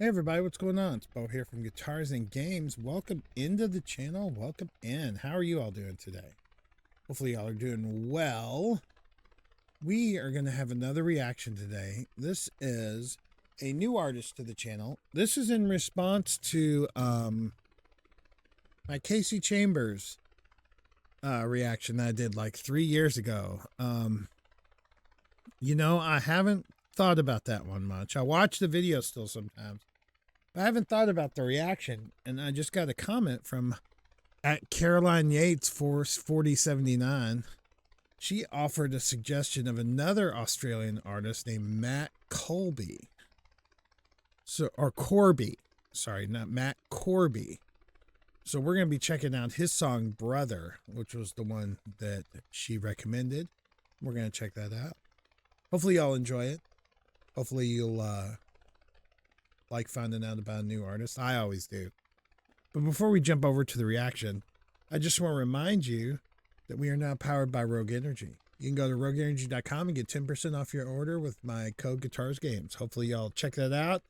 Hey everybody, what's going on? It's Bo here from Guitars and Games. Welcome into the channel. Welcome in. How are you all doing today? Hopefully y'all are doing well. We are going to have another reaction today. This is a new artist to the channel. This is in response to my Casey Chambers reaction that I did like 3 years ago. I haven't thought about that one much. I watch the video still sometimes. I haven't thought about the reaction, and I just got a comment from at Caroline Yates 4079. She offered a suggestion of another Australian artist named Matt Colby. Corby. Sorry, not Matt, Corby. So we're going to be checking out his song Brother, which was the one that she recommended. We're going to check that out. Hopefully y'all enjoy it. Hopefully you'll like finding out about a new artist. I always do. But before we jump over to the reaction, I just want to remind you that we are now powered by Rogue Energy. You can go to rogueenergy.com and get 10% off your order with my code Guitars&Games. Hopefully y'all check that out.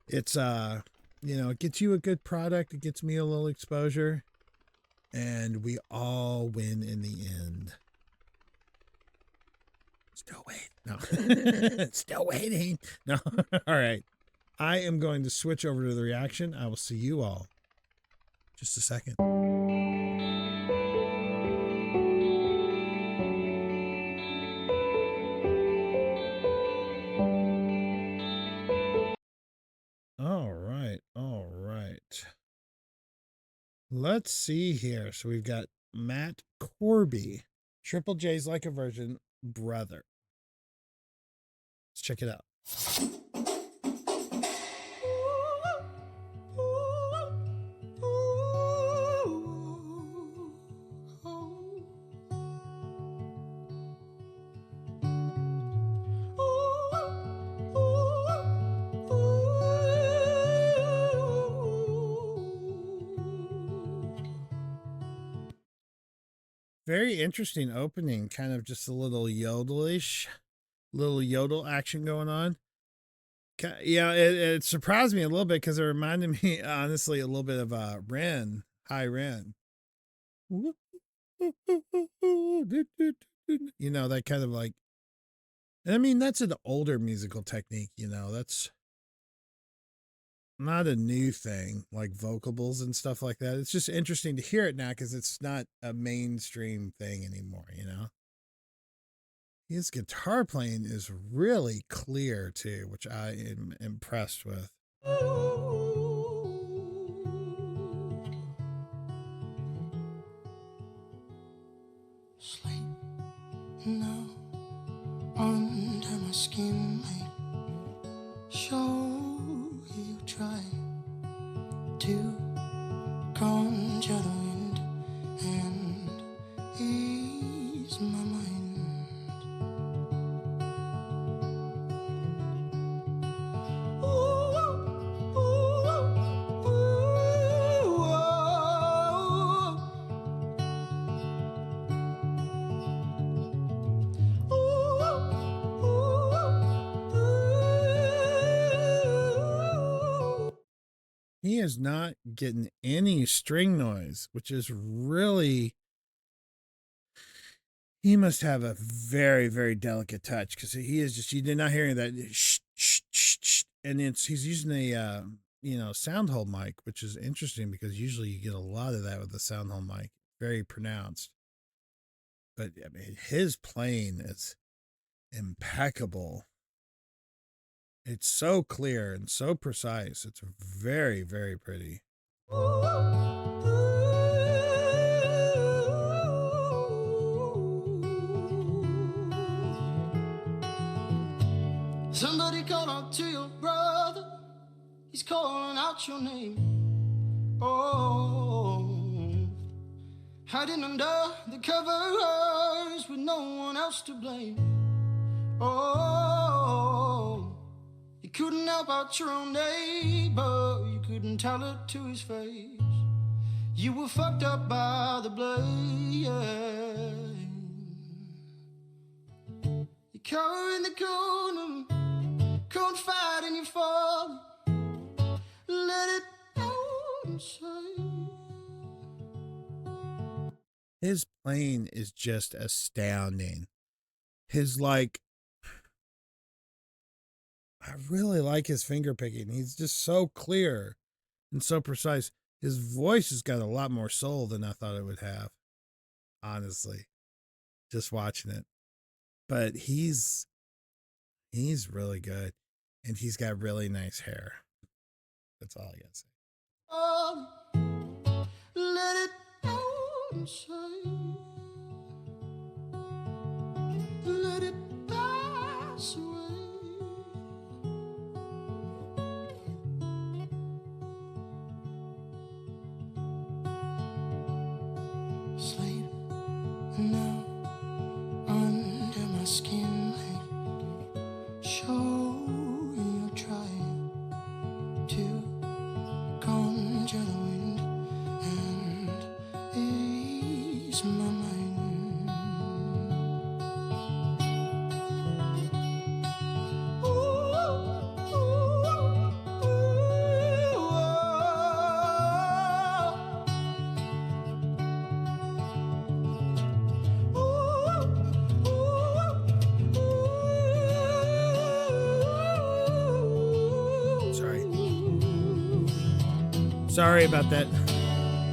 It's it gets you a good product, it gets me a little exposure, and we all win in the end. Still waiting. No. Still waiting. No. All right. I am going to switch over to the reaction. I will see you all in just a second. All right. All right. Let's see here. So we've got Matt Corby. Triple J's like a virgin, Brother. Let's check it out. Very interesting opening, kind of just a little yodelish, little yodel action going on. Yeah, it surprised me a little bit because it reminded me, honestly, a little bit of Ren, High Ren. That kind of like, and I mean, that's an older musical technique, that's not a new thing, like vocables and stuff like that. It's just interesting to hear it now because it's not a mainstream thing anymore, His guitar playing is really clear too, which I am impressed with. Sleep now under my skin, mate. Show you try to conjure the wind and ease my mind. He is not getting any string noise, which is really, he must have a very, very delicate touch because he is just, you did not hear that shh, shh, shh, shh, and he's using a, sound hole mic, which is interesting because usually you get a lot of that with the sound hole mic, very pronounced. But I mean, his playing is impeccable. It's so clear and so precise. It's very, very pretty. Somebody call out to your brother. He's calling out your name. Oh, hiding under the covers with no one else to blame. Oh, you couldn't help out your own neighbor. You couldn't tell it to his face. You were fucked up by the blame. You cower in the corner, cold fight and you fall. let it out and say. His playing is just astounding. His like, I really like his finger picking. He's just so clear and so precise. His voice has got a lot more soul than I thought it would have, honestly, just watching it. But he's really good, and he's got really nice hair. That's all I gotta say. Oh, let it out and say, let it pass away. Sleep now under my skin, show you're trying to conjure the wind and ease my mind. Ooh, ooh, ooh, Sorry about that.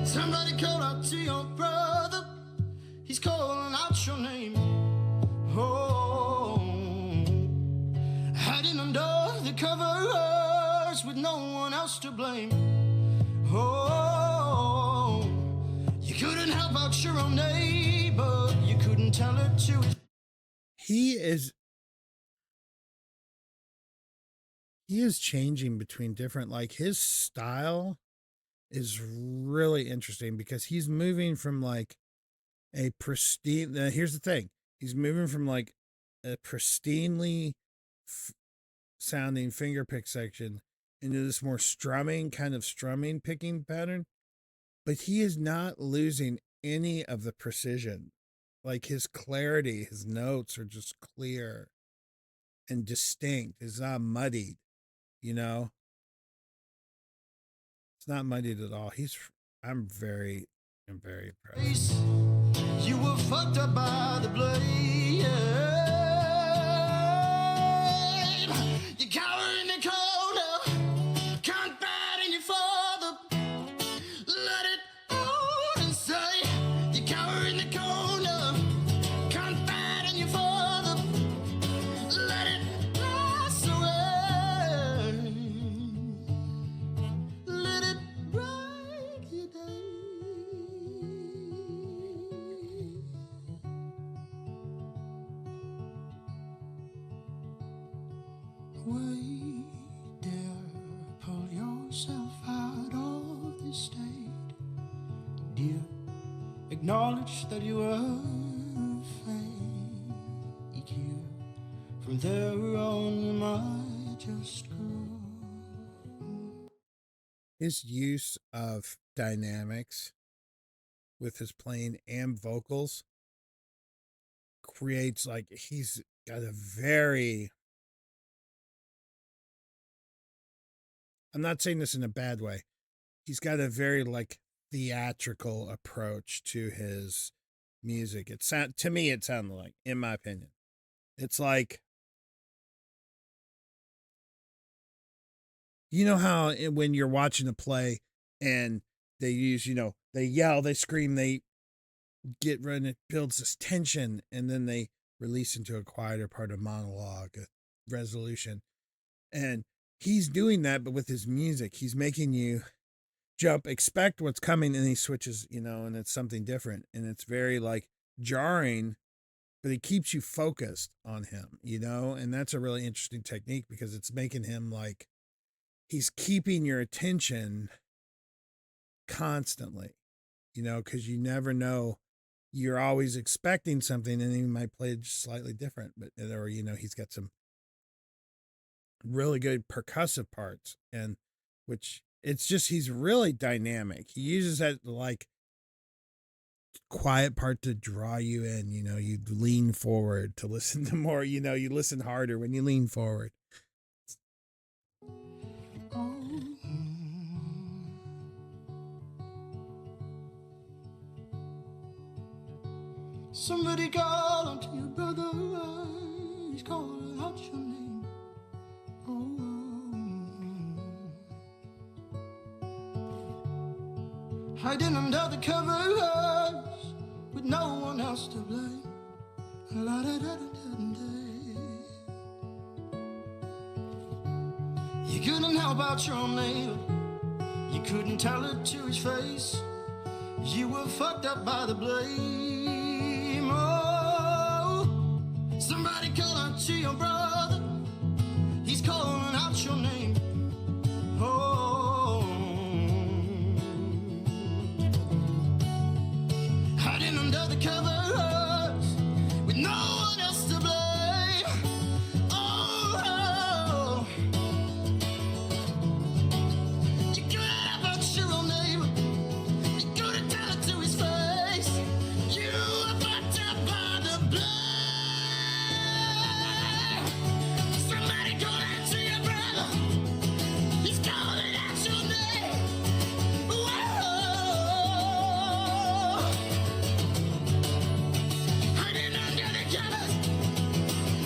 Somebody call out to your brother. He's calling out your name. Oh, hiding under the covers with no one else to blame. Oh, you couldn't help out your own neighbor. You couldn't tell her to. He is changing between different, like, his style is really interesting because he's moving from like a pristine, here's the thing, he's moving from like a pristinely sounding fingerpick section into this more strumming picking pattern, but he is not losing any of the precision. Like his clarity, his notes are just clear and distinct. It's not muddied, you know? It's not muddied at all. I'm very impressed. You were fucked up by the blade. You cower in the corner, confide in your father. Let it out and say, you cower in the corner, confide in your father. Let it pass away. Let it bright your day. Wait there, pull yourself out of this state, dear. Acknowledge that you are fake here. From there on, you might just grow. His use of dynamics with his playing and vocals creates, like, he's got a very, I'm not saying this in a bad way, he's got a very like theatrical approach to his music. To me it sounded like, in my opinion, it's like, you know how when you're watching a play and they use, they yell, they scream, they get run, it builds this tension, and then they release into a quieter part of monologue, a resolution. And he's doing that, but with his music, he's making you jump, expect what's coming, and he switches, and it's something different. And it's very like jarring, but he keeps you focused on him, and that's a really interesting technique because it's making him like, he's keeping your attention constantly, because you never know. You're always expecting something, and he might play it just slightly different, or he's got some really good percussive parts, and which it's just, he's really dynamic. He uses that like quiet part to draw you in, you lean forward to listen to more, you listen harder when you lean forward. Oh, Somebody call unto your brother, he's calling out your name. Oh, hiding under the covers with no one else to blame. La da da da da da. You couldn't help out your neighbor, you couldn't tell it to his face. You were fucked up by the blame. Oh, somebody call out to your brother, he's calling out your name. Oh, hiding under the covers with no one else to blame. Oh, you couldn't help out your own neighbor, you couldn't tell it to his face. You were fucked up by the blame. Somebody call out to your brother, he's calling out your name. Whoa, hiding under the covers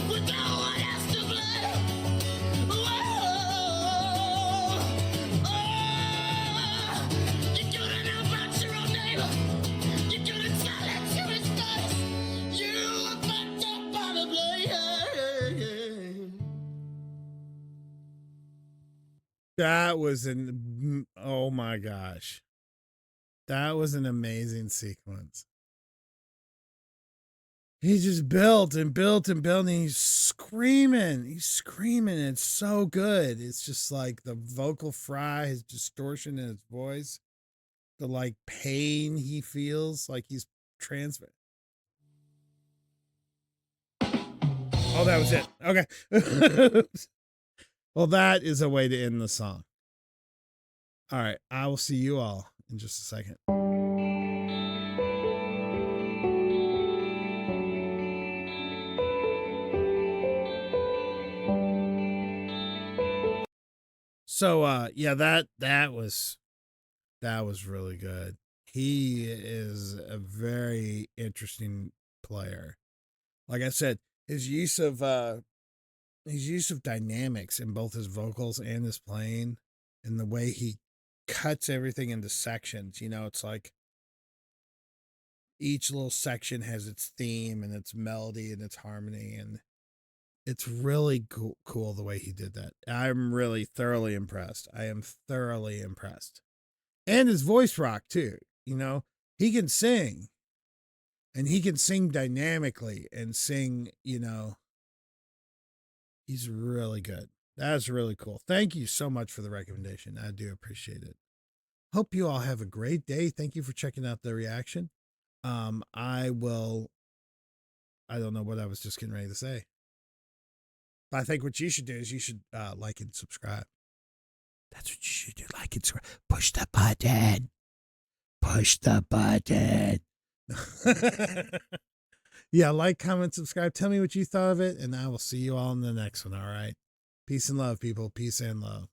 with no one else to blame. Whoa, oh, you couldn't help out your own neighbor, you couldn't tell it to his face. You were fucked up by the blame. That was oh my gosh. That was an amazing sequence. He just built and built and built, and he's screaming. He's screaming. It's so good. It's just like the vocal fry, his distortion in his voice, the like pain he feels, like he's transferred. Oh, that was it. Okay. Well, that is a way to end the song. All right. I will see you all in just a second. So yeah, that was really good. He is a very interesting player. Like I said, his use of dynamics in both his vocals and his playing, and the way he cuts everything into sections. You know, it's like each little section has its theme and its melody and its harmony, and it's really cool the way he did that. I'm really thoroughly impressed. I am thoroughly impressed. And his voice rock too. You know, he can sing, and he can sing dynamically and sing, you know, he's really good. That's really cool. Thank you so much for the recommendation. I do appreciate it. Hope you all have a great day. Thank you for checking out the reaction. I don't know what I was just getting ready to say. But I think what you should do is you should like and subscribe. That's what you should do. Like and subscribe. Push the button. Push the button. Yeah, like, comment, subscribe. Tell me what you thought of it, and I will see you all in the next one, all right? Peace and love, people. Peace and love.